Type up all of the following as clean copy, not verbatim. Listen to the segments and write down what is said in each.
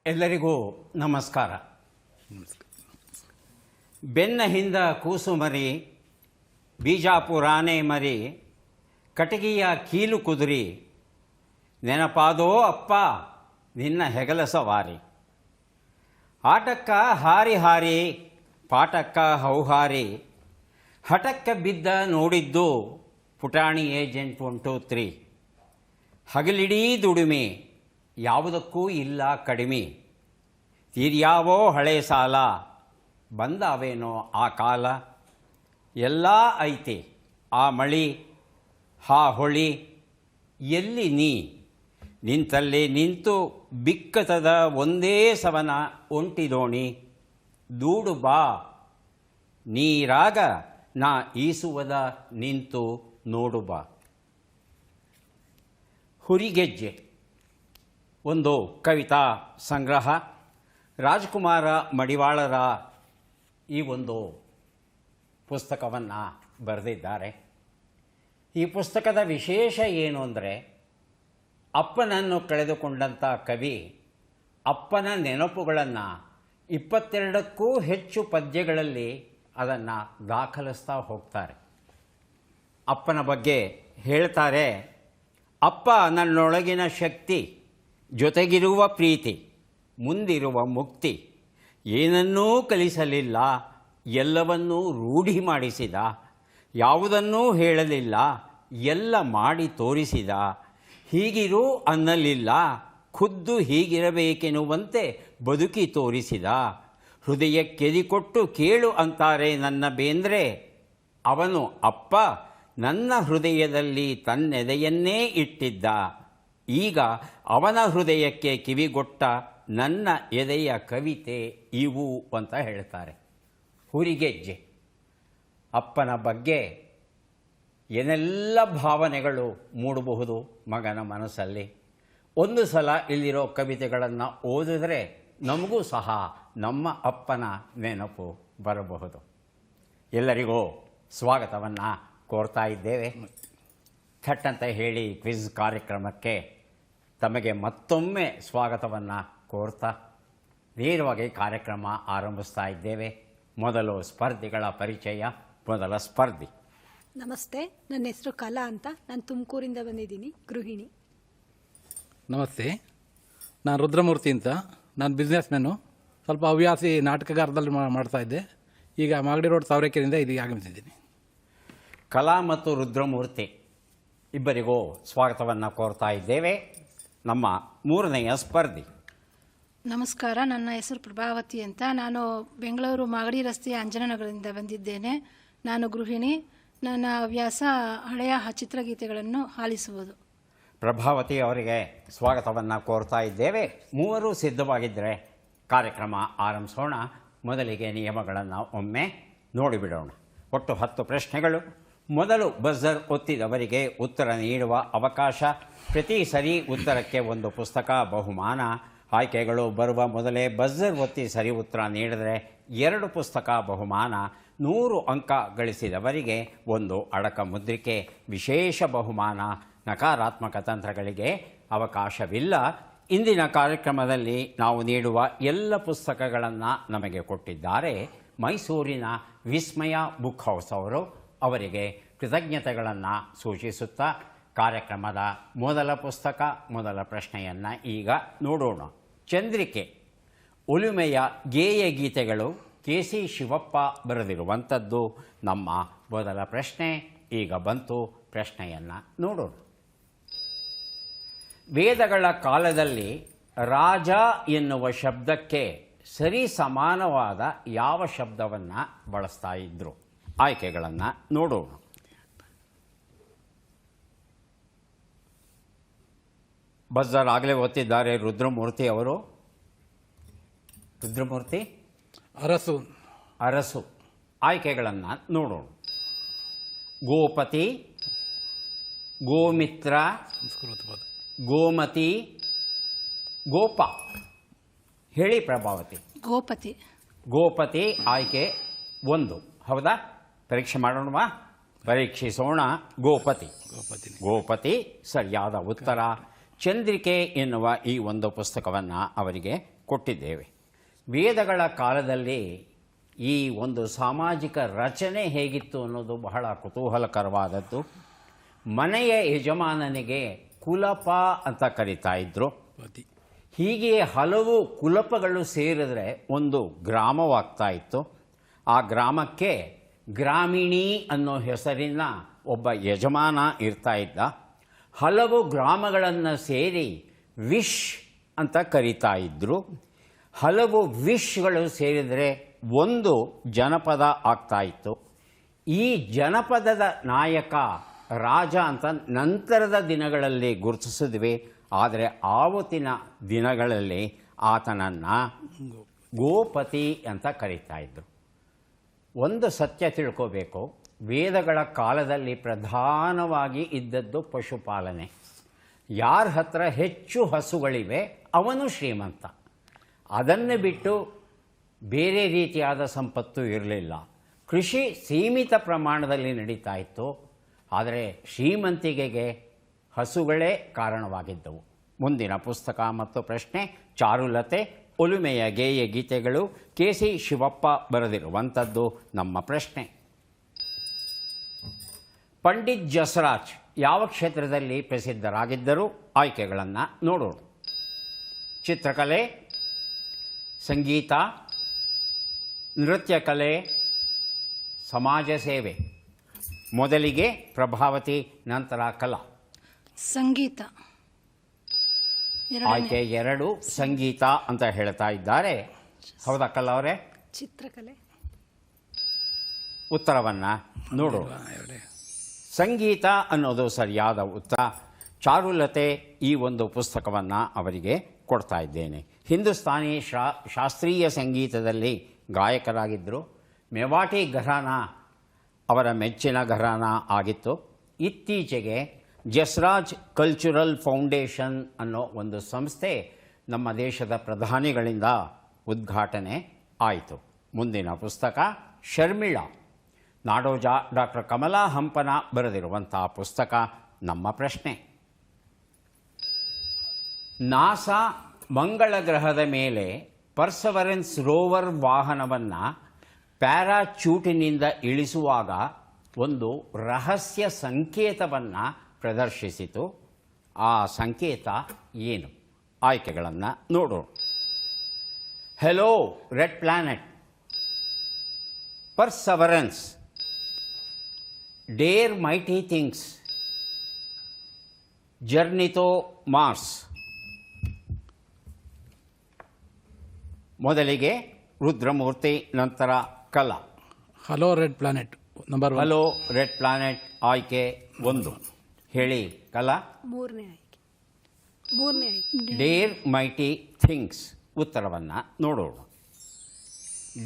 ಎಲ್ಲರಿಗೂ ನಮಸ್ಕಾರ. ಬೆನ್ನ ಹಿಂದ ಕೂಸು ಮರಿ, ಬೀಜಾಪುರಾನೆ ಮರಿ, ಕಟಗಿಯ ಕೀಲು ಕುದುರಿ, ನೆನಪಾದೋ ಅಪ್ಪ ನಿನ್ನ ಹೆಗಲ ಸವಾರಿ. ಆಟಕ್ಕ ಹಾರಿ ಹಾರಿ, ಪಾಠಕ್ಕ ಹೌಹಾರಿ, ಹಠಕ್ಕ ಬಿದ್ದ ನೋಡಿದ್ದು ಪುಟಾಣಿ ಏಜೆಂಟ್ 123. ಹಗಲಿಡೀ ದುಡಿಮೆ, ಯಾವುದಕ್ಕೂ ಇಲ್ಲ ಕಡಿಮೆ. ತೀರ್ಯಾವೋ ಹಳೆ ಸಾಲ, ಬಂದಾವೇನೋ ಆ ಕಾಲ. ಎಲ್ಲ ಐತೆ ಆ ಮಳಿ, ಹಾ ಹೊಳಿ, ಎಲ್ಲಿ ನೀ ನಿಂತಲ್ಲೇ ನಿಂತು ಬಿಕ್ಕತದ ಒಂದೇ ಸವನ ಒಂಟಿದೋಣಿ. ದೂಡು ಬಾ ನೀರಾಗ ನಾ ಈಸುವದ ನಿಂತು ನೋಡು ಬಾ. ಹುರಿಗೆಜ್ಜೆ ಒಂದು ಕವಿತಾ ಸಂಗ್ರಹ. ರಾಜ್ಕುಮಾರ ಮಡಿವಾಳರ ಈ ಒಂದು ಪುಸ್ತಕವನ್ನು ಬರೆದಿದ್ದಾರೆ. ಈ ಪುಸ್ತಕದ ವಿಶೇಷ ಏನು ಅಂದರೆ, ಅಪ್ಪನನ್ನು ಕಳೆದುಕೊಂಡಂಥ ಕವಿ ಅಪ್ಪನ ನೆನಪುಗಳನ್ನು 22ಕ್ಕೂ ಹೆಚ್ಚು ಪದ್ಯಗಳಲ್ಲಿ ಅದನ್ನು ದಾಖಲಿಸ್ತಾ ಹೋಗ್ತಾರೆ. ಅಪ್ಪನ ಬಗ್ಗೆ ಹೇಳ್ತಾರೆ, ಅಪ್ಪ ನನ್ನೊಳಗಿನ ಶಕ್ತಿ, ಜೊತೆಗಿರುವ ಪ್ರೀತಿ, ಮುಂದಿರುವ ಮುಕ್ತಿ. ಏನನ್ನೂ ಕಲಿಸಲಿಲ್ಲ, ಎಲ್ಲವನ್ನೂ ರೂಢಿ ಮಾಡಿಸಿದ. ಯಾವುದನ್ನೂ ಹೇಳಲಿಲ್ಲ, ಎಲ್ಲ ಮಾಡಿ ತೋರಿಸಿದ. ಹೀಗಿರು ಅನ್ನಲಿಲ್ಲ, ಖುದ್ದು ಹೀಗಿರಬೇಕೆನ್ನುವಂತೆ ಬದುಕಿ ತೋರಿಸಿದ. ಹೃದಯಕ್ಕೆದಿಕೊಟ್ಟು ಕೇಳು ಅಂತಾರೆ ನನ್ನ ಬೇಂದ್ರೆ. ಅವನು ಅಪ್ಪ ನನ್ನ ಹೃದಯದಲ್ಲಿ ತನ್ನೆದೆಯನ್ನೇ ಇಟ್ಟಿದ್ದ. ಈಗ ಅವನ ಹೃದಯಕ್ಕೆ ಕಿವಿಗೊಟ್ಟ ನನ್ನ ಎದೆಯ ಕವಿತೆ ಇವು ಅಂತ ಹೇಳ್ತಾರೆ. ಹುರಿಗೆಜ್ಜೆ. ಅಪ್ಪನ ಬಗ್ಗೆ ಏನೆಲ್ಲ ಭಾವನೆಗಳು ಮೂಡಬಹುದು ಮಗನ ಮನಸ್ಸಲ್ಲಿ. ಒಂದು ಸಲ ಇಲ್ಲಿರೋ ಕವಿತೆಗಳನ್ನು ಓದಿದ್ರೆ ನಮಗೂ ಸಹ ನಮ್ಮ ಅಪ್ಪನ ನೆನಪು ಬರಬಹುದು. ಎಲ್ಲರಿಗೂ ಸ್ವಾಗತವನ್ನು ಕೋರ್ತಾ ಇದ್ದೇವೆ. ಥಟ್ ಅಂತ ಹೇಳಿ ಕ್ವಿಜ್ ಕಾರ್ಯಕ್ರಮಕ್ಕೆ ತಮಗೆ ಮತ್ತೊಮ್ಮೆ ಸ್ವಾಗತವನ್ನು ಕೋರ್ತಾ ನೇರವಾಗಿ ಕಾರ್ಯಕ್ರಮ ಆರಂಭಿಸ್ತಾ ಇದ್ದೇವೆ. ಮೊದಲು ಸ್ಪರ್ಧಿಗಳ ಪರಿಚಯ. ಮೊದಲ ಸ್ಪರ್ಧಿ. ನಮಸ್ತೆ, ನನ್ನ ಹೆಸರು ಕಲಾ ಅಂತ. ನಾನು ತುಮಕೂರಿಂದ ಬಂದಿದ್ದೀನಿ, ಗೃಹಿಣಿ. ನಮಸ್ತೆ, ನಾನು ರುದ್ರಮೂರ್ತಿ ಅಂತ. ನಾನು ಬಿಸ್ನೆಸ್ ಮ್ಯಾನು, ಸ್ವಲ್ಪ ಹವ್ಯಾಸಿ ನಾಟಕಗಾರದಲ್ಲಿ ಮಾಡ್ತಾ ಇದ್ದೆ. ಈಗ ಮಾಗಡಿ ರೋಡ್ ತಾವರೆಕೆರೆಯಿಂದ ಇಲ್ಲಿಗೆ ಆಗಮಿಸಿದ್ದೀನಿ. ಕಲಾ ಮತ್ತು ರುದ್ರಮೂರ್ತಿ ಇಬ್ಬರಿಗೂ ಸ್ವಾಗತವನ್ನು ಕೋರ್ತಾ ಇದ್ದೇವೆ. ನಮ್ಮ ಮೂರನೆಯ ಸ್ಪರ್ಧಿ. ನಮಸ್ಕಾರ, ನನ್ನ ಹೆಸರು ಪ್ರಭಾವತಿ ಅಂತ. ನಾನು ಬೆಂಗಳೂರು ಮಾಗಡಿ ರಸ್ತೆಯ ಅಂಜನನಗರದಿಂದ ಬಂದಿದ್ದೇನೆ. ನಾನು ಗೃಹಿಣಿ. ನನ್ನ ಹವ್ಯಾಸ ಹಳೆಯ ಚಿತ್ರಗೀತೆಗಳನ್ನು ಆಲಿಸುವುದು. ಪ್ರಭಾವತಿ ಅವರಿಗೆ ಸ್ವಾಗತವನ್ನು ಕೋರ್ತಾ ಇದ್ದೇವೆ. ಮೂವರು ಸಿದ್ಧವಾಗಿದ್ದರೆ ಕಾರ್ಯಕ್ರಮ ಆರಂಭಿಸೋಣ. ಮೊದಲಿಗೆ ನಿಯಮಗಳನ್ನು ಒಮ್ಮೆ ನೋಡಿಬಿಡೋಣ. ಒಟ್ಟು 10 ಪ್ರಶ್ನೆಗಳು. ಮೊದಲು ಬಜರ್ ಒತ್ತಿದವರಿಗೆ ಉತ್ತರ ನೀಡುವ ಅವಕಾಶ. ಪ್ರತಿ ಸರಿ ಉತ್ತರಕ್ಕೆ ಒಂದು ಪುಸ್ತಕ ಬಹುಮಾನ. ಆಯ್ಕೆಗಳು ಬರುವ ಮೊದಲೇ ಬಜರ್ ಒತ್ತಿ ಸರಿ ಉತ್ತರ ನೀಡಿದರೆ 2 ಪುಸ್ತಕ ಬಹುಮಾನ. 100 ಅಂಕ ಗಳಿಸಿದವರಿಗೆ ಒಂದು ಅಡಕ ಮುದ್ರಿಕೆ. ವಿಶೇಷ ಬಹುಮಾನ. ನಕಾರಾತ್ಮಕ ತಂತ್ರಗಳಿಗೆ ಅವಕಾಶವಿಲ್ಲ. ಇಂದಿನ ಕಾರ್ಯಕ್ರಮದಲ್ಲಿ ನಾವು ನೀಡುವ ಎಲ್ಲ ಪುಸ್ತಕಗಳನ್ನು ನಮಗೆ ಕೊಟ್ಟಿದ್ದಾರೆ ಮೈಸೂರಿನ ವಿಸ್ಮಯ ಬುಕ್ ಹೌಸ್ ಅವರು. ಅವರಿಗೆ ಕೃತಜ್ಞತೆಗಳನ್ನು ಸೂಚಿಸುತ್ತಾ ಕಾರ್ಯಕ್ರಮದ ಮೊದಲ ಪುಸ್ತಕ, ಮೊದಲ ಪ್ರಶ್ನೆಯನ್ನು ಈಗ ನೋಡೋಣ. ಚಂದ್ರಿಕೆ, ಒಲುಮೆಯ ಗೇಯ ಗೀತೆಗಳು, KC ಶಿವಪ್ಪ ಬರೆದಿರುವಂಥದ್ದು ನಮ್ಮ ಮೊದಲ ಪ್ರಶ್ನೆ. ಈಗ ಬಂತು, ಪ್ರಶ್ನೆಯನ್ನು ನೋಡೋಣ. ವೇದಗಳ ಕಾಲದಲ್ಲಿ ರಾಜ ಎನ್ನುವ ಶಬ್ದಕ್ಕೆ ಸರಿ ಸಮಾನವಾದ ಯಾವ ಶಬ್ದವನ್ನು ಬಳಸ್ತಾ ಇದ್ರು? ಆಯ್ಕೆಗಳನ್ನು ನೋಡೋಣ. ಬಜರ್ ಆಗಲೇ ಒತ್ತಿದ್ದಾರೆ ರುದ್ರಮೂರ್ತಿ ಅವರು. ರುದ್ರಮೂರ್ತಿ. ಅರಸು. ಅರಸು. ಆಯ್ಕೆಗಳನ್ನು ನೋಡೋಣ. ಗೋಪತಿ, ಗೋಮಿತ್ರ, ಸಂಸ್ಕೃತ ಪದ. ಗೋಮತಿ, ಗೋಪ. ಹೇಳಿ ಪ್ರಭಾವತಿ. ಗೋಪತಿ. ಗೋಪತಿ ಆಯ್ಕೆ 1. ಹೌದಾ? ಪರೀಕ್ಷೆ ಮಾಡೋಣವಾ? ಪರೀಕ್ಷಿಸೋಣ. ಗೋಪತಿ. ಗೋಪತಿ ಸರಿಯಾದ ಉತ್ತರ. ಚಂದ್ರಿಕೆ ಎನ್ನುವ ಈ ಒಂದು ಪುಸ್ತಕವನ್ನು ಅವರಿಗೆ ಕೊಟ್ಟಿದ್ದೇವೆ. ವೇದಗಳ ಕಾಲದಲ್ಲಿ ಈ ಒಂದು ಸಾಮಾಜಿಕ ರಚನೆ ಹೇಗಿತ್ತು ಅನ್ನೋದು ಬಹಳ ಕುತೂಹಲಕರವಾದದ್ದು. ಮನೆಯ ಯಜಮಾನನಿಗೆ ಕುಲಪ ಅಂತ ಕರೀತಾ ಇದ್ದರು. ಹೀಗೆ ಹಲವು ಕುಲಪಗಳು ಸೇರಿದ್ರೆ ಒಂದು ಗ್ರಾಮವಾಗ್ತಾ ಇತ್ತು. ಆ ಗ್ರಾಮಕ್ಕೆ ಗ್ರಾಮಿಣಿ ಅನ್ನೋ ಹೆಸರಿನ ಒಬ್ಬ ಯಜಮಾನ ಇರ್ತಾ ಇದ್ದ. ಹಲವು ಗ್ರಾಮಗಳನ್ನು ಸೇರಿ ವಿಶ್ ಅಂತ ಕರೀತಾ ಇದ್ದರು. ಹಲವು ವಿಶ್ಗಳು ಸೇರಿದರೆ ಒಂದು ಜನಪದ ಆಗ್ತಾ ಇತ್ತು. ಈ ಜನಪದದ ನಾಯಕ ರಾಜ ಅಂತ ನಂತರದ ದಿನಗಳಲ್ಲಿ ಗುರುತಿಸಿದ್ವಿ. ಆದರೆ ಆವತ್ತಿನ ದಿನಗಳಲ್ಲಿ ಆತನನ್ನು ಗೋಪತಿ ಅಂತ ಕರೀತಾ ಇದ್ದರು. ಒಂದು ಸತ್ಯ ತಿಳ್ಕೋಬೇಕು, ವೇದಗಳ ಕಾಲದಲ್ಲಿ ಪ್ರಧಾನವಾಗಿ ಇದ್ದದ್ದು ಪಶುಪಾಲನೆ. ಯಾರ ಹತ್ರ ಹೆಚ್ಚು ಹಸುಗಳಿವೆ ಅವನು ಶ್ರೀಮಂತ. ಅದನ್ನು ಬಿಟ್ಟು ಬೇರೆ ರೀತಿಯಾದ ಸಂಪತ್ತು ಇರಲಿಲ್ಲ. ಕೃಷಿ ಸೀಮಿತ ಪ್ರಮಾಣದಲ್ಲಿ ನಡೀತಾ ಇತ್ತು. ಆದರೆ ಶ್ರೀಮಂತಿಕೆಗೆ ಹಸುಗಳೇ ಕಾರಣವಾಗಿದ್ದವು. ಮುಂದಿನ ಪುಸ್ತಕ ಮತ್ತು ಪ್ರಶ್ನೆ ಚಾರುಲತೆ, ಒಲುಮೆಯ ಗೇಯ ಗೀತೆಗಳು, ಕೆ.ಸಿ. ಶಿವಪ್ಪ ಬರೆದಿರುವಂಥದ್ದು ನಮ್ಮ ಪ್ರಶ್ನೆ. ಪಂಡಿತ್ ಜಸ್ರಾಜ್ ಯಾವ ಕ್ಷೇತ್ರದಲ್ಲಿ ಪ್ರಸಿದ್ಧರಾಗಿದ್ದರು? ಆಯ್ಕೆಗಳನ್ನು ನೋಡೋಣ. ಚಿತ್ರಕಲೆ, ಸಂಗೀತ, ನೃತ್ಯ ಕಲೆ, ಸಮಾಜ ಸೇವೆ. ಮೊದಲಿಗೆ ಪ್ರಭಾವತಿ, ನಂತರ ಕಲಾ. ಸಂಗೀತ. ಆಯ್ಕೆ 2 ಸಂಗೀತ ಅಂತ ಹೇಳ್ತಾ ಇದ್ದಾರೆ. ಹೌದಾ ಕಲಾ ಅವರೇ? ಚಿತ್ರಕಲೆ. ಉತ್ತರವನ್ನು ನೋಡೋಣ. ಸಂಗೀತ ಅನ್ನೋದು ಸರಿಯಾದ ಉತ್ತರ. ಚಾರುಲತೆ ಈ ಒಂದು ಪುಸ್ತಕವನ್ನು ಅವರಿಗೆ ಕೊಡ್ತಾ ಇದ್ದೇನೆ. ಹಿಂದೂಸ್ತಾನಿ ಶಾಸ್ತ್ರೀಯ ಸಂಗೀತದಲ್ಲಿ ಗಾಯಕರಾಗಿದ್ದರು. ಮೇವಾಟಿ ಘರಾನ ಅವರ ಮೆಚ್ಚಿನ ಘರಾನ ಆಗಿತ್ತು. ಇತ್ತೀಚೆಗೆ ಜಸ್ರಾಜ್ ಕಲ್ಚರಲ್ ಫೌಂಡೇಶನ್ ಅನ್ನೋ ಒಂದು ಸಂಸ್ಥೆ ನಮ್ಮ ದೇಶದ ಪ್ರಧಾನಿಗಳಿಂದ ಉದ್ಘಾಟನೆ ಆಯಿತು. ಮುಂದಿನ ಪುಸ್ತಕ ಶರ್ಮಿಳಾ, ನಾಡೋಜ ಡಾಕ್ಟರ್ ಕಮಲಾ ಹಂಪನ ಬರೆದಿರುವಂಥ ಪುಸ್ತಕ ನಮ್ಮ ಪ್ರಶ್ನೆ. ನಾಸಾ ಮಂಗಳ ಗ್ರಹದ ಮೇಲೆ ಪರ್ಸವರೆನ್ಸ್ ರೋವರ್ ವಾಹನವನ್ನು ಪ್ಯಾರಾಚೂಟಿನಿಂದ ಇಳಿಸುವಾಗ ಒಂದು ರಹಸ್ಯ ಸಂಕೇತವನ್ನು ಪ್ರದರ್ಶಿಸಿತು. ಆ ಸಂಕೇತ ಏನು? ಆಯ್ಕೆಗಳನ್ನು ನೋಡೋಣ. Hello red planet, perseverance, dare mighty things, journey to Mars. ಮೊದಲಿಗೆ ರುದ್ರಮೂರ್ತಿ, ನಂತರ Kala. Hello red planet number 1. Hello red planet ಆಯ್ಕೆ 1. ಹೇಳಿ ಕಲಾ. ಮೂರನೇ ಆಯ್ಕೆ. Dare mighty things. ಉತ್ತರವನ್ನು ನೋಡೋಣ.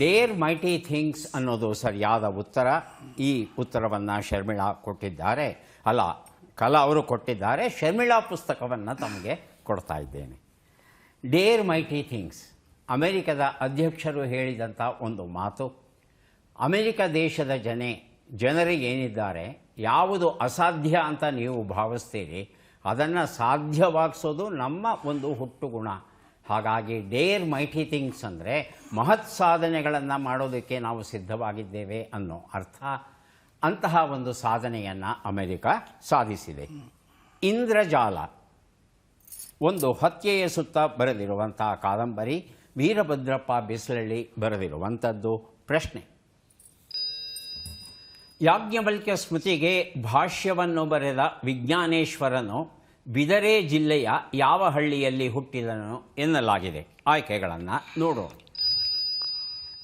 ಡೇರ್ ಮೈಟಿ ಥಿಂಗ್ಸ್ ಅನ್ನೋದು ಸರಿಯಾದ ಉತ್ತರ. ಈ ಉತ್ತರವನ್ನು ಶರ್ಮಿಳಾ ಕೊಟ್ಟಿದ್ದಾರೆ. ಅಲ್ಲ, ಕಲಾ ಅವರು ಕೊಟ್ಟಿದ್ದಾರೆ. ಶರ್ಮಿಳಾ ಪುಸ್ತಕವನ್ನು ತಮಗೆ ಕೊಡ್ತಾ ಇದ್ದೇನೆ. ಡೇರ್ ಮೈಟಿ ಥಿಂಗ್ಸ್ ಅಮೆರಿಕದ ಅಧ್ಯಕ್ಷರು ಹೇಳಿದಂಥ ಒಂದು ಮಾತು. ಅಮೆರಿಕ ದೇಶದ ಜನರಿಗೇನಿದ್ದಾರೆ, ಯಾವುದು ಅಸಾಧ್ಯ ಅಂತ ನೀವು ಭಾವಿಸ್ತೀರಿ ಅದನ್ನು ಸಾಧ್ಯವಾಗಿಸೋದು ನಮ್ಮ ಒಂದು ಹುಟ್ಟುಗುಣ. ಹಾಗಾಗಿ ಡೇರ್ ಮೈಟಿ ಥಿಂಗ್ಸ್ ಅಂದರೆ ಮಹತ್ ಸಾಧನೆಗಳನ್ನು ಮಾಡೋದಕ್ಕೆ ನಾವು ಸಿದ್ಧವಾಗಿದ್ದೇವೆ ಅನ್ನೋ ಅರ್ಥ. ಅಂತಹ ಒಂದು ಸಾಧನೆಯನ್ನು ಅಮೆರಿಕ ಸಾಧಿಸಿದೆ. ಇಂದ್ರಜಾಲ ಒಂದು ಹತ್ಯೆಯ ಸುತ್ತ ಬರೆದಿರುವಂತಹ ಕಾದಂಬರಿ. ವೀರಭದ್ರಪ್ಪ ಬಿಸಲಳ್ಳಿ ಬರೆದಿರುವಂಥದ್ದು. ಪ್ರಶ್ನೆ. ಯಾಜ್ಞವಲ್ಕ್ಯ ಸ್ಮೃತಿಗೆ ಭಾಷ್ಯವನ್ನು ಬರೆದ ವಿಜ್ಞಾನೇಶ್ವರನು ಬಿದರೆ ಜಿಲ್ಲೆಯ ಯಾವ ಹಳ್ಳಿಯಲ್ಲಿ ಹುಟ್ಟಿದನು ಎನ್ನಲಾಗಿದೆ? ಆಯ್ಕೆಗಳನ್ನು ನೋಡೋಣ.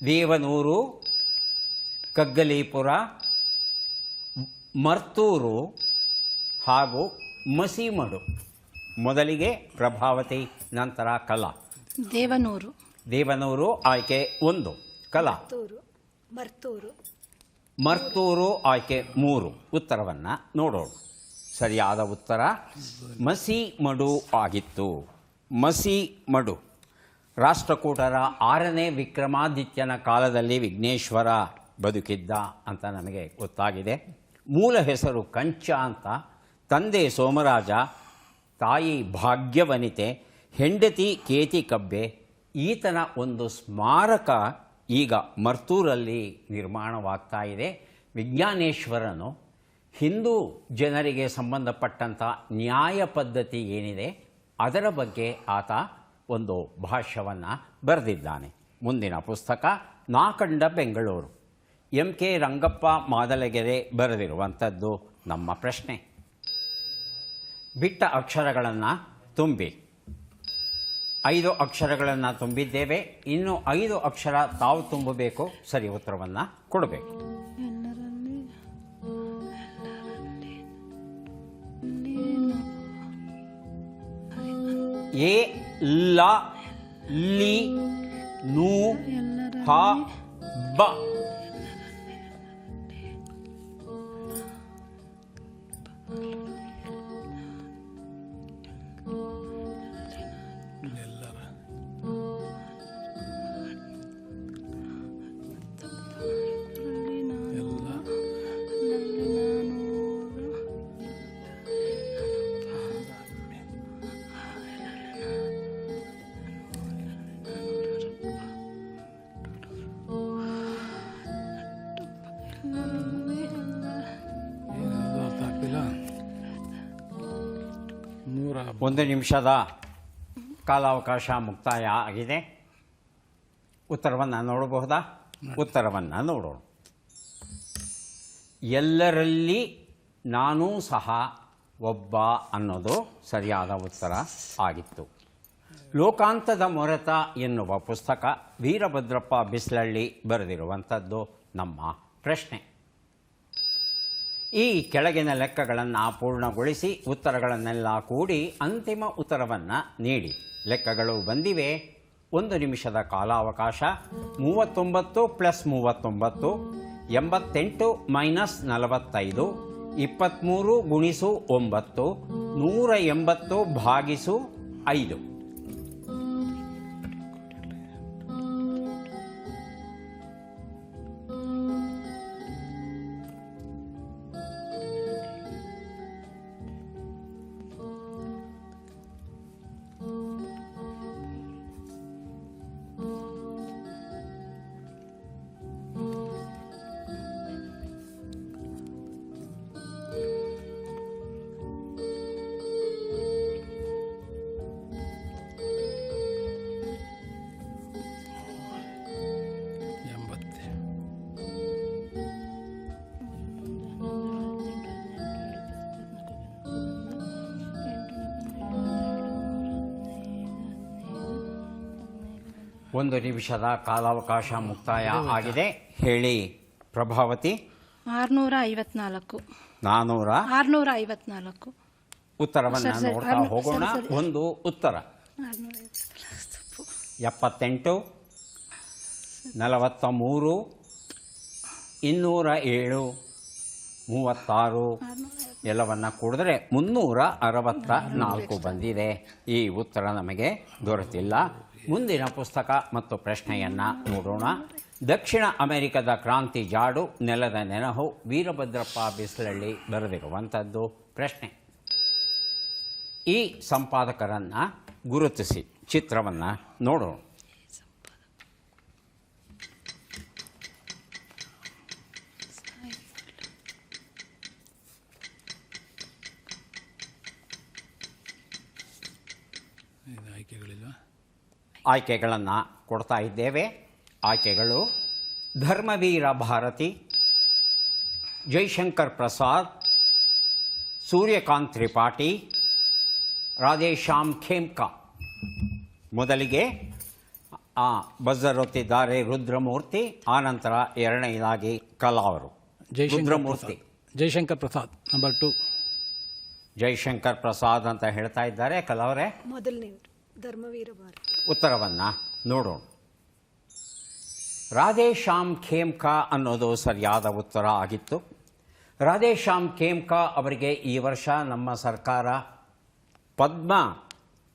ದೇವನೂರು, ಕಗ್ಗಲೀಪುರ, ಮರ್ತೂರು ಹಾಗೂ ಮಸೀಮಡು. ಮೊದಲಿಗೆ ಪ್ರಭಾವತಿ, ನಂತರ ಕಲಾ. ದೇವನೂರು. ದೇವನೂರು ಆಯ್ಕೆ 1. ಕಲಾ. ಮರ್ತೂರು ಆಯ್ಕೆ 3. ಉತ್ತರವನ್ನು ನೋಡೋಣ. ಸರಿಯಾದ ಉತ್ತರ ಮಸೀಮಡು ಆಗಿತ್ತು. ಮಸೀಮಡು ರಾಷ್ಟ್ರಕೂಟರ 6ನೇ ವಿಕ್ರಮಾದಿತ್ಯನ ಕಾಲದಲ್ಲಿ ವಿಘ್ನೇಶ್ವರ ಬದುಕಿದ್ದ ಅಂತ ನಮಗೆ ಗೊತ್ತಾಗಿದೆ. ಮೂಲ ಹೆಸರು ಕಂಚ ಅಂತ. ತಂದೆ ಸೋಮರಾಜ, ತಾಯಿ ಭಾಗ್ಯವನಿತೆ, ಹೆಂಡತಿ ಕೇತಿ ಕಬ್ಬೆ, ಈತನ ಒಂದು ಸ್ಮಾರಕ ಈಗ ಮರ್ತೂರಲ್ಲಿ ನಿರ್ಮಾಣವಾಗ್ತಾ ಇದೆ. ವಿಜ್ಞಾನೇಶ್ವರನು ಹಿಂದೂ ಜನರಿಗೆ ಸಂಬಂಧಪಟ್ಟಂಥ ನ್ಯಾಯ ಪದ್ಧತಿ ಏನಿದೆ ಅದರ ಬಗ್ಗೆ ಆತ ಒಂದು ಭಾಷ್ಯವನ್ನು ಬರೆದಿದ್ದಾನೆ. ಮುಂದಿನ ಪುಸ್ತಕ ನಾ ಕಂಡ ಬೆಂಗಳೂರು, MK ರಂಗಪ್ಪ ಮಾದಲಗೆರೆ ಬರೆದಿರುವಂಥದ್ದು. ನಮ್ಮ ಪ್ರಶ್ನೆ, ಬಿಟ್ಟ ಅಕ್ಷರಗಳನ್ನು ತುಂಬಿ. 5 ಅಕ್ಷರಗಳನ್ನು ತುಂಬಿದ್ದೇವೆ, ಇನ್ನು 5 ಅಕ್ಷರ ತಾವು ತುಂಬಬೇಕು, ಸರಿ ಉತ್ತರವನ್ನು ಕೊಡಬೇಕು. ಎ ಲ ಲಿ ನು ಹ ಬ. ಒಂದು ನಿಮಿಷದ ಕಾಲಾವಕಾಶ ಮುಕ್ತಾಯ ಆಗಿದೆ. ಉತ್ತರವನ್ನು ನೋಡಬಹುದಾ? ಉತ್ತರವನ್ನು ನೋಡೋಣ. ಎಲ್ಲರಲ್ಲಿ ನಾನೂ ಸಹ ಒಬ್ಬ ಅನ್ನೋದು ಸರಿಯಾದ ಉತ್ತರ ಆಗಿತ್ತು. ಲೋಕಾಂತದ ಮೊರೆತ ಎನ್ನುವ ಪುಸ್ತಕ ವೀರಭದ್ರಪ್ಪ ಬಿಸ್ಲಳ್ಳಿ ಬರೆದಿರುವಂಥದ್ದು. ನಮ್ಮ ಪ್ರಶ್ನೆ, ಈ ಕೆಳಗಿನ ಲೆಕ್ಕಗಳನ್ನು ಪೂರ್ಣಗೊಳಿಸಿ ಉತ್ತರಗಳನ್ನೆಲ್ಲ ಕೂಡಿ ಅಂತಿಮ ಉತ್ತರವನ್ನು ನೀಡಿ. ಲೆಕ್ಕಗಳು ಬಂದಿವೆ. 1 ನಿಮಿಷದ ಕಾಲಾವಕಾಶ. 39 + 39 88 - 45 23 × 9 180 / 5. ಒಂದು ನಿಮಿಷದ ಕಾಲಾವಕಾಶ ಮುಕ್ತಾಯ ಆಗಿದೆ. ಹೇಳಿ ಪ್ರಭಾವತಿ. 654. 654. ಉತ್ತರವನ್ನು ನೋಡ್ತಾ ಹೋಗೋಣ. ಒಂದು ಉತ್ತರ 78, 43, 207, 36 ಎಲ್ಲವನ್ನು ಕೂಡಿದ್ರೆ 364 ಬಂದಿದೆ. ಈ ಉತ್ತರ ನಮಗೆ ದೊರೆತಿಲ್ಲ. ಮುಂದಿನ ಪುಸ್ತಕ ಮತ್ತು ಪ್ರಶ್ನೆಯನ್ನು ನೋಡೋಣ. ದಕ್ಷಿಣ ಅಮೆರಿಕದ ಕ್ರಾಂತಿ ಜಾಡು, ನೆಲದ ನೆನಹು, ವೀರಭದ್ರಪ್ಪ ಬಿಸ್ಲಳ್ಳಿ ಬರೆದಿರುವಂಥದ್ದು. ಪ್ರಶ್ನೆ, ಈ ಸಂಪಾದಕರನ್ನು ಗುರುತಿಸಿ. ಚಿತ್ರವನ್ನು ನೋಡೋಣ. ಆಯ್ಕೆಗಳನ್ನು ಕೊಡ್ತಾ ಇದ್ದೇವೆ. ಆಯ್ಕೆಗಳು: ಧರ್ಮವೀರ ಭಾರತಿ, ಜೈಶಂಕರ್ ಪ್ರಸಾದ್, ಸೂರ್ಯಕಾಂತ್ ತ್ರಿಪಾಠಿ, ರಾಧೇಶ್ಯಾಮ್ ಖೇಮ್ಕಾ. ಮೊದಲಿಗೆ ಬಜರ್ ಒತ್ತಿದ್ದಾರೆ ರುದ್ರಮೂರ್ತಿ, ಆನಂತರ ಎರಡನೇದಾಗಿ ಕಲಾ ಅವರು. ರುದ್ರಮೂರ್ತಿ. ಜೈಶಂಕರ್ ಪ್ರಸಾದ್ ನಂಬರ್ 2. ಜೈಶಂಕರ್ ಪ್ರಸಾದ್ ಅಂತ ಹೇಳ್ತಾ ಇದ್ದಾರೆ. ಕಲಾ ಅವರೇ? ಮೊದಲನೇವರು ಧರ್ಮವೀರ ಭಾರತಿ. ಉತ್ತರವನ್ನು ನೋಡೋಣ. ರಾಧೇಶ್ಯಾಮ್ ಖೇಮ್ಕಾ ಅನ್ನೋದು ಸರಿಯಾದ ಉತ್ತರ ಆಗಿತ್ತು. ರಾಧೇಶ್ಯಾಮ್ ಖೇಮ್ಕಾ ಅವರಿಗೆ ಈ ವರ್ಷ ನಮ್ಮ ಸರ್ಕಾರ ಪದ್ಮ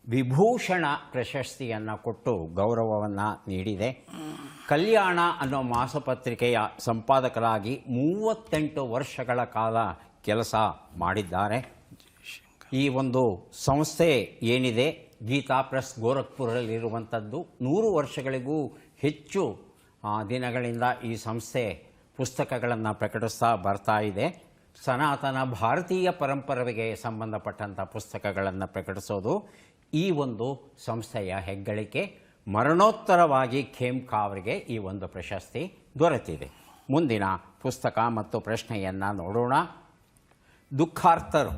ವಿಭೂಷಣ ಪ್ರಶಸ್ತಿಯನ್ನು ಕೊಟ್ಟು ಗೌರವವನ್ನು ನೀಡಿದೆ. ಕಲ್ಯಾಣ ಅನ್ನೋ ಮಾಸಪತ್ರಿಕೆಯ ಸಂಪಾದಕರಾಗಿ 38 ವರ್ಷಗಳ ಕಾಲ ಕೆಲಸ ಮಾಡಿದ್ದಾರೆ. ಈ ಒಂದು ಸಂಸ್ಥೆ ಏನಿದೆ ಗೀತಾ ಪ್ರೆಸ್ ಗೋರಖ್ಪುರಲ್ಲಿರುವಂಥದ್ದು. 100 ವರ್ಷಗಳಿಗೂ ಹೆಚ್ಚು ದಿನಗಳಿಂದ ಈ ಸಂಸ್ಥೆ ಪುಸ್ತಕಗಳನ್ನು ಪ್ರಕಟಿಸ್ತಾ ಬರ್ತಾ ಇದೆ. ಸನಾತನ ಭಾರತೀಯ ಪರಂಪರೆಗೆ ಸಂಬಂಧಪಟ್ಟಂಥ ಪುಸ್ತಕಗಳನ್ನು ಪ್ರಕಟಿಸೋದು ಈ ಒಂದು ಸಂಸ್ಥೆಯ ಹೆಗ್ಗಳಿಕೆ. ಮರಣೋತ್ತರವಾಗಿ ಖೇಮ್ಕಾ ಅವರಿಗೆ ಈ ಒಂದು ಪ್ರಶಸ್ತಿ ದೊರೆತಿದೆ. ಮುಂದಿನ ಪುಸ್ತಕ ಮತ್ತು ಪ್ರಶ್ನೆಯನ್ನು ನೋಡೋಣ. ದುಃಖಾರ್ತರು,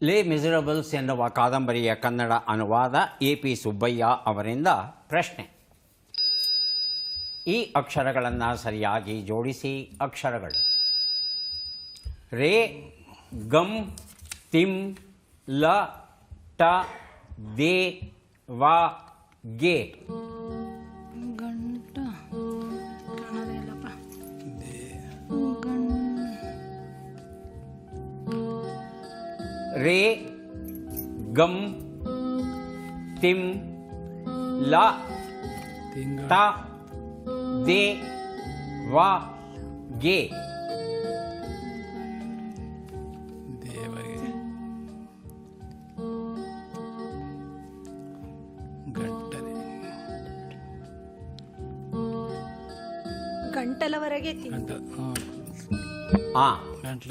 ಲೇ ಮಿಸರಬಲ್ಸ್ ಎನ್ನುವ ಕಾದಂಬರಿಯ ಕನ್ನಡ ಅನುವಾದ AP ಸುಬ್ಬಯ್ಯ ಅವರಿಂದ ಪ್ರಶ್ನೆ. ಈ ಅಕ್ಷರಗಳನ್ನು ಸರಿಯಾಗಿ ಜೋಡಿಸಿ. ಅಕ್ಷರಗಳು: ರೇ, ಗಮ್, ತಿಮ್, ಲ, ಟ, ದೇ, ವ, ಗೆ. ಗಂಟ ಕಾಣದೇ ಇಲ್ಲಪ್ಪ. ರೇ, ಗಮ್, ತಿಮ್, ಲ, ತಿಂಗ ಟ, ದೇ, ವ, ಗೆ. ದೇವರಿಗೆ ಗಂಟಲೆ ಗಂಟಲವರೆಗೆ ಗಂಟ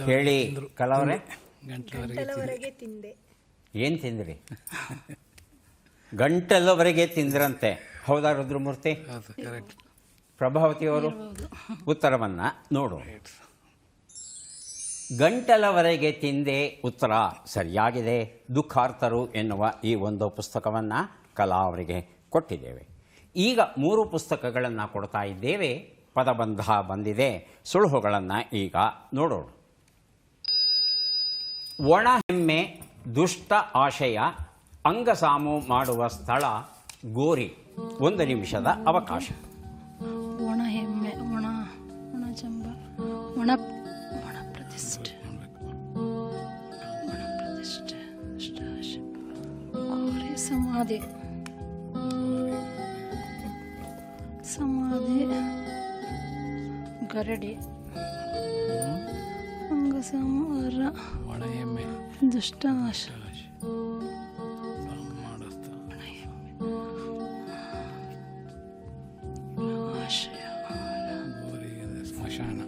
ಹೇಳಿ ಕಲಾವರೇ. ಗಂಟಲವರೆಗೆ ತಿಂದೆ. ಏನು ತಿಂದ್ರಿ? ಗಂಟಲವರೆಗೆ ತಿಂದ್ರಂತೆ. ಹೌದಾ ರುದ್ರಮೂರ್ತಿ? ಅದು ಕರೆಕ್ಟ್. ಪ್ರಭಾವತಿಯವರು ಉತ್ತರವನ್ನು ನೋಡು. ಗಂಟಲವರೆಗೆ ತಿಂದೆ ಉತ್ತರ ಸರಿಯಾಗಿದೆ. ದುಃಖಾರ್ತರು ಎನ್ನುವ ಈ ಒಂದು ಪುಸ್ತಕವನ್ನು ಕಲಾ ಅವರಿಗೆ ಕೊಟ್ಟಿದ್ದೇವೆ. ಈಗ 3 ಪುಸ್ತಕಗಳನ್ನು ಕೊಡ್ತಾ ಇದ್ದೇವೆ. ಪದಬಂಧ ಬಂದಿದೆ. ಸುಳುಹುಗಳನ್ನು ಈಗ ನೋಡೋಣ. ಒಣ ಹೆಮ್ಮೆ, ದುಷ್ಟ ಆಶಯ, ಅಂಗಸಾಮು ಮಾಡುವ ಸ್ಥಳ, ಗೋರಿ. 1 ನಿಮಿಷದ ಅವಕಾಶ. ಒಣ ಹೆಮ್ಮೆ, ಒಣ ಚಂಬ, ಒಣ ಪ್ರತಿಷ್ಠೆ, ಒಣ ಪ್ರತಿಷ್ಠೆ, ಗೋರಿ, ಸಮಾಧಿ, ಗರಡಿ, ಅಂಗಸಮರ, ಒಣ ಎಮ್ಮೆ, ದುಷ್ಟ ಆಶಯ, ಸ್ಮಶಾನ,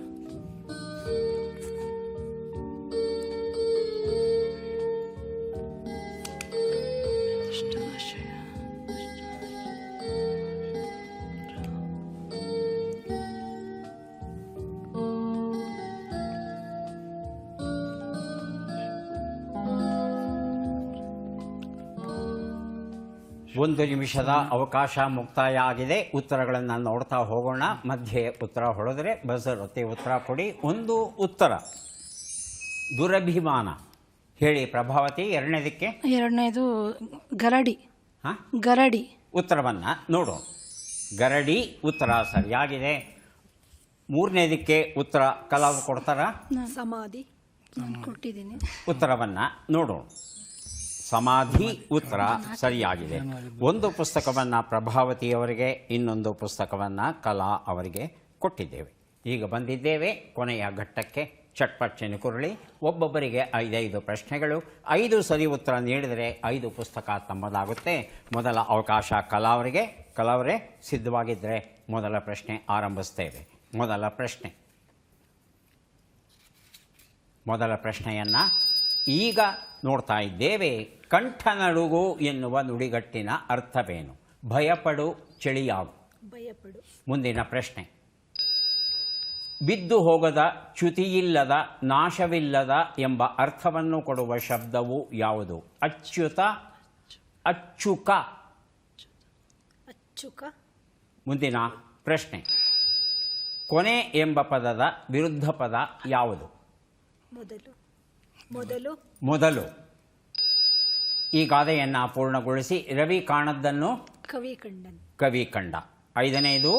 ಒಂದು ನಿಮಿಷದ ಅವಕಾಶ ಮುಕ್ತಾಯ ಆಗಿದೆ. ಉತ್ತರಗಳನ್ನು ನೋಡ್ತಾ ಹೋಗೋಣ. ಮಧ್ಯೆ ಉತ್ತರ ಹೊಡೆದ್ರೆ ಬಜರ್ ಒತ್ತಿ ಉತ್ತರ ಕೊಡಿ. 1 ಉತ್ತರ ದುರಭಿಮಾನ. ಹೇಳಿ ಪ್ರಭಾವತಿ. 2ನೇದಕ್ಕೆ? 2ನೇದು ಗರಡಿ. ಹಾಂ, ಗರಡಿ. ಉತ್ತರವನ್ನು ನೋಡು. ಗರಡಿ ಉತ್ತರ ಸರಿಯಾಗಿದೆ. 3ನೇದಕ್ಕೆ ಉತ್ತರ ಕಲಾ ಕೊಡ್ತಾರಾ? ಸಮಾಧಿ. ನಾನು ಕೊಟ್ಟಿದ್ದೀನಿ. ಉತ್ತರವನ್ನು ನೋಡು. ಸಮಾಧಿ ಉತ್ತರ ಸರಿಯಾಗಿದೆ. 1 ಪುಸ್ತಕವನ್ನು ಪ್ರಭಾವತಿಯವರಿಗೆ, ಇನ್ನೊಂದು ಪುಸ್ತಕವನ್ನು ಕಲಾ ಅವರಿಗೆ ಕೊಟ್ಟಿದ್ದೇವೆ. ಈಗ ಬಂದಿದ್ದೇವೆ ಕೊನೆಯ ಘಟ್ಟಕ್ಕೆ. ಚಟ್ಪಟ್ ಚಿನುಕುರುಳಿ. ಒಬ್ಬೊಬ್ಬರಿಗೆ 5 ಪ್ರಶ್ನೆಗಳು. 5 ಸರಿ ಉತ್ತರ ನೀಡಿದರೆ 5 ಪುಸ್ತಕ ತಮ್ಮದಾಗುತ್ತೆ. ಮೊದಲ ಅವಕಾಶ ಕಲಾ ಅವರಿಗೆ. ಕಲಾ ಅವರೇ ಸಿದ್ಧವಾಗಿದ್ದರೆ ಮೊದಲ ಪ್ರಶ್ನೆ ಆರಂಭಿಸ್ತೇವೆ. ಮೊದಲ ಪ್ರಶ್ನೆಯನ್ನು ಈಗ ನೋಡ್ತಾ ಇದ್ದೇವೆ. ಕಂಠನಡುಗು ಎನ್ನುವ ನುಡಿಗಟ್ಟಿನ ಅರ್ಥವೇನು? ಭಯಪಡು, ಚಳಿಯಾಗು. ಭಯಪಡು. ಮುಂದಿನ ಪ್ರಶ್ನೆ. ಬಿದ್ದು ಹೋಗದ, ಚ್ಯುತಿಯಿಲ್ಲದ, ನಾಶವಿಲ್ಲದ ಎಂಬ ಅರ್ಥವನ್ನು ಕೊಡುವ ಶಬ್ದವು ಯಾವುದು? ಅಚ್ಯುತ, ಅಚ್ಚುಕ. ಅಚ್ಚುಕ. ಮುಂದಿನ ಪ್ರಶ್ನೆ. ಕೊನೆ ಎಂಬ ಪದದ ವಿರುದ್ಧ ಪದ ಯಾವುದು? ಮೊದಲು. ಈ ಗಾದೆಯನ್ನು ಪೂರ್ಣಗೊಳಿಸಿ. ರವಿ ಕಾಣದ್ದನ್ನು ಕವಿ ಕಂಡ. 5ನೇದು.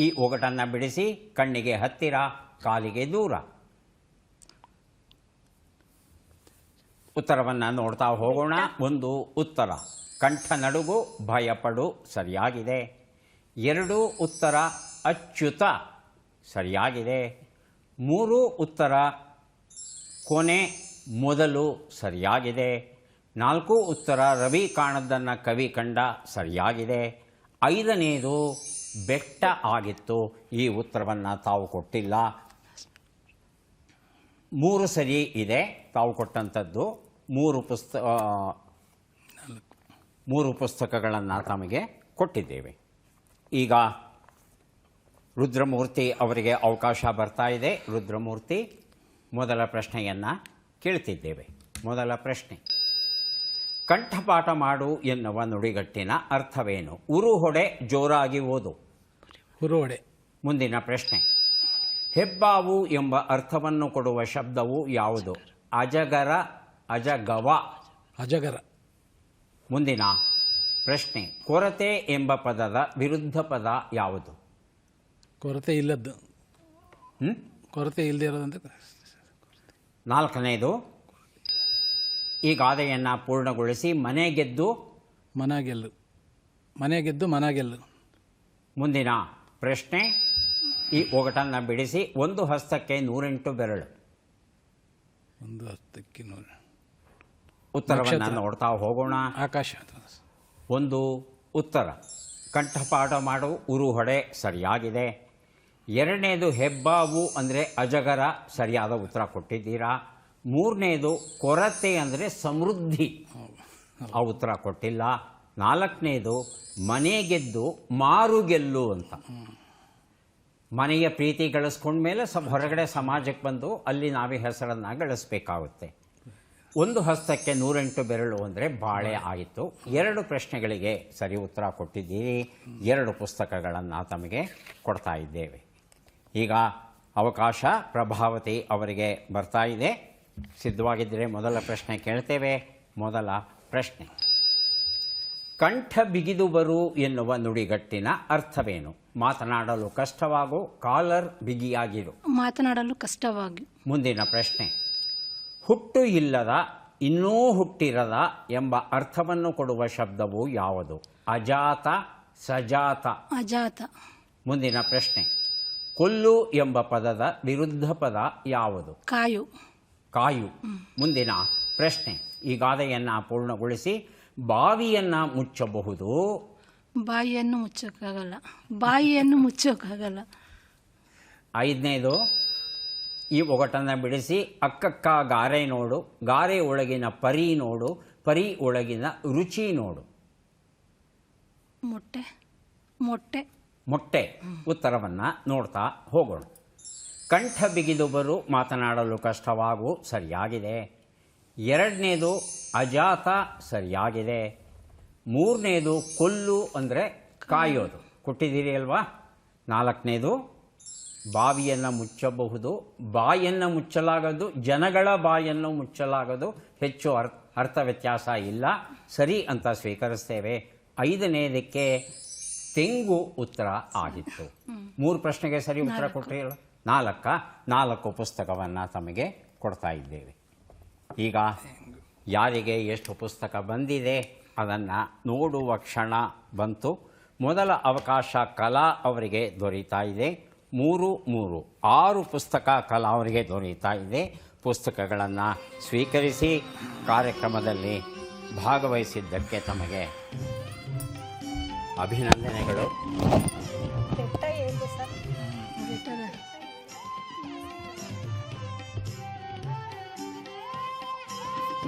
ಈ ಒಗಟನ್ನು ಬಿಡಿಸಿ. ಕಣ್ಣಿಗೆ ಹತ್ತಿರ, ಕಾಲಿಗೆ ದೂರ. ಉತ್ತರವನ್ನು ನೋಡ್ತಾ ಹೋಗೋಣ. 1 ಉತ್ತರ ಕಂಠ ನಡುಗು, ಭಯಪಡು ಸರಿಯಾಗಿದೆ. 2 ಉತ್ತರ ಅಚ್ಯುತ ಸರಿಯಾಗಿದೆ. 3 ಉತ್ತರ ಕೊನೆ, ಮೊದಲು ಸರಿಯಾಗಿದೆ. 4 ಉತ್ತರ ರವಿ ಕಾಣದ್ದನ್ನು ಕವಿ ಕಂಡ ಸರಿಯಾಗಿದೆ. 5ನೇದು ಬೆಟ್ಟ ಆಗಿತ್ತು. ಈ ಉತ್ತರವನ್ನು ತಾವು ಕೊಟ್ಟಿಲ್ಲ. 3 ಸರಿ ಇದೆ. ತಾವು ಕೊಟ್ಟಂಥದ್ದು 3 ಪುಸ್ತಕಗಳನ್ನು ತಮಗೆ ಕೊಟ್ಟಿದ್ದೇವೆ. ಈಗ ರುದ್ರಮೂರ್ತಿ ಅವರಿಗೆ ಅವಕಾಶ ಬರ್ತಾ ಇದೆ. ರುದ್ರಮೂರ್ತಿ, ಮೊದಲ ಪ್ರಶ್ನೆಯನ್ನು ಕೇಳ್ತಿದ್ದೇವೆ. ಮೊದಲ ಪ್ರಶ್ನೆ, ಕಂಠಪಾಠ ಮಾಡು ಎನ್ನುವ ನುಡಿಗಟ್ಟಿನ ಅರ್ಥವೇನು? ಉರುಹೊಡೆ, ಜೋರಾಗಿ ಓದು. ಹುರುವಡೆ. ಮುಂದಿನ ಪ್ರಶ್ನೆ, ಹೆಬ್ಬಾವು ಎಂಬ ಅರ್ಥವನ್ನು ಕೊಡುವ ಶಬ್ದವು ಯಾವುದು? ಅಜಗರ, ಅಜಗವ. ಅಜಗರ. ಮುಂದಿನ ಪ್ರಶ್ನೆ, ಕೊರತೆ ಎಂಬ ಪದದ ವಿರುದ್ಧ ಪದ ಯಾವುದು? ಕೊರತೆ ಇಲ್ಲದ್ದು. ಕೊರತೆ ಇಲ್ಲದೆ ಇರೋದಂತ. 4ನೇದು, ಈ ಗಾದೆಯನ್ನು ಪೂರ್ಣಗೊಳಿಸಿ. ಮನೆ ಗೆದ್ದು ಮನಗೆಲ್ಲು. ಮನೆ ಗೆದ್ದು ಮನಗೆಲ್ಲು. ಮುಂದಿನ ಪ್ರಶ್ನೆ, ಈ ಒಗಟನ್ನು ಬಿಡಿಸಿ. 1 ಹಸ್ತಕ್ಕೆ 108 ಬೆರಳು. 1 ಹಸ್ತಕ್ಕೆ 100. ಉತ್ತರವನ್ನು ನೋಡ್ತಾ ಹೋಗೋಣ. ಆಕಾಶ. 1 ಉತ್ತರ. ಕಂಠಪಾಠ ಮಾಡು, ಉರುಹೊಡೆ ಸರಿಯಾಗಿದೆ. 2ನೇದು ಹೆಬ್ಬಾವು ಅಂದರೆ ಅಜಗರ, ಸರಿಯಾದ ಉತ್ತರ ಕೊಟ್ಟಿದ್ದೀರಾ. 3ನೇದು ಕೊರತೆ ಅಂದರೆ ಸಮೃದ್ಧಿ, ಆ ಉತ್ತರ ಕೊಟ್ಟಿಲ್ಲ. 4ನೇದು ಮನೆಗೆದ್ದು ಮಾರುಗೆಲ್ಲು ಅಂತ. ಮನೆಯ ಪ್ರೀತಿ ಗಳಿಸ್ಕೊಂಡ್ಮೇಲೆ ಹೊರಗಡೆ ಸಮಾಜಕ್ಕೆ ಬಂದು ಅಲ್ಲಿ ನಾವೇ ಹೆಸರನ್ನು ಗಳಿಸ್ಬೇಕಾಗುತ್ತೆ. 1 ಹಸ್ತಕ್ಕೆ 108 ಬೆರಳು ಅಂದರೆ ಬಾಳೆ ಆಯಿತು. 2 ಪ್ರಶ್ನೆಗಳಿಗೆ ಸರಿ ಉತ್ತರ ಕೊಟ್ಟಿದ್ದೀರಿ. 2 ಪುಸ್ತಕಗಳನ್ನು ತಮಗೆ ಕೊಡ್ತಾ ಇದ್ದೇವೆ. ಈಗ ಅವಕಾಶ ಪ್ರಭಾವತಿ ಅವರಿಗೆ ಬರ್ತಾ ಇದೆ. ಸಿದ್ಧವಾಗಿದ್ದರೆ ಮೊದಲ ಪ್ರಶ್ನೆ ಕೇಳ್ತೇವೆ. ಮೊದಲ ಪ್ರಶ್ನೆ, ಕಂಠ ಬಿಗಿದು ಬರು ಎನ್ನುವ ನುಡಿಗಟ್ಟಿನ ಅರ್ಥವೇನು? ಮಾತನಾಡಲು ಕಷ್ಟವಾಗು, ಕಾಲರ್ ಬಿಗಿಯಾಗಿರು. ಮಾತನಾಡಲು ಕಷ್ಟವಾಗಿ. ಮುಂದಿನ ಪ್ರಶ್ನೆ, ಹುಟ್ಟು ಇಲ್ಲದ, ಇನ್ನೂ ಹುಟ್ಟಿರದ ಎಂಬ ಅರ್ಥವನ್ನು ಕೊಡುವ ಶಬ್ದವು ಯಾವುದು? ಅಜಾತ, ಸಜಾತ. ಅಜಾತ. ಮುಂದಿನ ಪ್ರಶ್ನೆ, ಕೊಲ್ಲು ಎಂಬ ಪದದ ವಿರುದ್ಧ ಪದ ಯಾವುದು? ಕಾಯು. ಕಾಯು. ಮುಂದಿನ ಪ್ರಶ್ನೆ, ಈ ಗಾದೆಯನ್ನು ಪೂರ್ಣಗೊಳಿಸಿ. ಬಾವಿಯನ್ನು ಮುಚ್ಚಬಹುದು. ಬಾಯಿಯನ್ನು ಮುಚ್ಚೋಕ್ಕಾಗಲ್ಲ. ಬಾಯಿಯನ್ನು ಮುಚ್ಚೋಕ್ಕಾಗಲ್ಲ. 5ನೇದು, ಈ ಒಗಟನ್ನು ಬಿಡಿಸಿ. ಅಕ್ಕಕ್ಕ ಗಾರೆ ನೋಡು, ಗಾರೆ ಒಳಗಿನ ಪರಿ ನೋಡು, ಪರಿ ಒಳಗಿನ ರುಚಿ ನೋಡು. ಮೊಟ್ಟೆ. ಮೊಟ್ಟೆ. ಮೊಟ್ಟೆ. ಉತ್ತರವನ್ನು ನೋಡ್ತಾ ಹೋಗೋಣ. ಕಂಠ ಬಿಗಿದು ಬರು, ಮಾತನಾಡಲು ಕಷ್ಟವಾಗು ಸರಿಯಾಗಿದೆ. 2ನೇದು ಅಜಾತ ಸರಿಯಾಗಿದೆ. 3ನೇದು ಕೊಲ್ಲು ಅಂದರೆ ಕಾಯೋದು, ಕೊಟ್ಟಿದ್ದೀರಿ ಅಲ್ವಾ. 4ನೇದು ಬಾವಿಯನ್ನು ಮುಚ್ಚಬಹುದು, ಬಾಯನ್ನು ಮುಚ್ಚಲಾಗದು, ಜನಗಳ ಬಾಯನ್ನು ಮುಚ್ಚಲಾಗದು. ಹೆಚ್ಚು ಅರ್ಥ ವ್ಯತ್ಯಾಸ ಇಲ್ಲ, ಸರಿ ಅಂತ ಸ್ವೀಕರಿಸ್ತೇವೆ. 5ನೇದಕ್ಕೆ ತೆಂಗು ಉತ್ತರ ಆಗಿತ್ತು. 3 ಪ್ರಶ್ನೆಗೆ ಸರಿ ಉತ್ತರ ಕೊಟ್ಟಿರಲ್ಲ. 4 ಪುಸ್ತಕವನ್ನು ತಮಗೆ ಕೊಡ್ತಾ ಇದ್ದೇವೆ. ಈಗ ಯಾರಿಗೆ ಎಷ್ಟು ಪುಸ್ತಕ ಬಂದಿದೆ ಅದನ್ನು ನೋಡುವ ಕ್ಷಣ ಬಂತು. ಮೊದಲ ಅವಕಾಶ ಕಲಾ ಅವರಿಗೆ ದೊರೀತಾ ಇದೆ. 6 ಪುಸ್ತಕ ಕಲಾ ಅವರಿಗೆ ದೊರೀತಾ ಇದೆ. ಪುಸ್ತಕಗಳನ್ನು ಸ್ವೀಕರಿಸಿ ಕಾರ್ಯಕ್ರಮದಲ್ಲಿ ಭಾಗವಹಿಸಿದ್ದಕ್ಕೆ ತಮಗೆ ಅಭಿನಂದನೆಗಳು.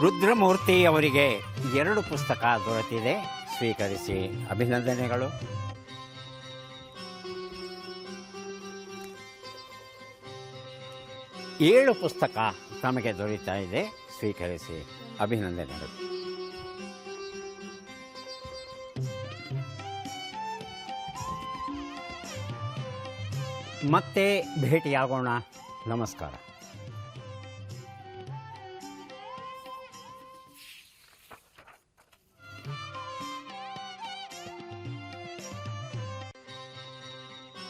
ರುದ್ರಮೂರ್ತಿ ಅವರಿಗೆ 2 ಪುಸ್ತಕ ದೊರೆತಿದೆ, ಸ್ವೀಕರಿಸಿ ಅಭಿನಂದನೆಗಳು. ಏಳು ಪುಸ್ತಕ ತಮಗೆ ದೊರೀತಾ ಇದೆ, ಸ್ವೀಕರಿಸಿ ಅಭಿನಂದನೆಗಳು. ಮತ್ತೆ ಭೇಟಿಯಾಗೋಣ. ನಮಸ್ಕಾರ.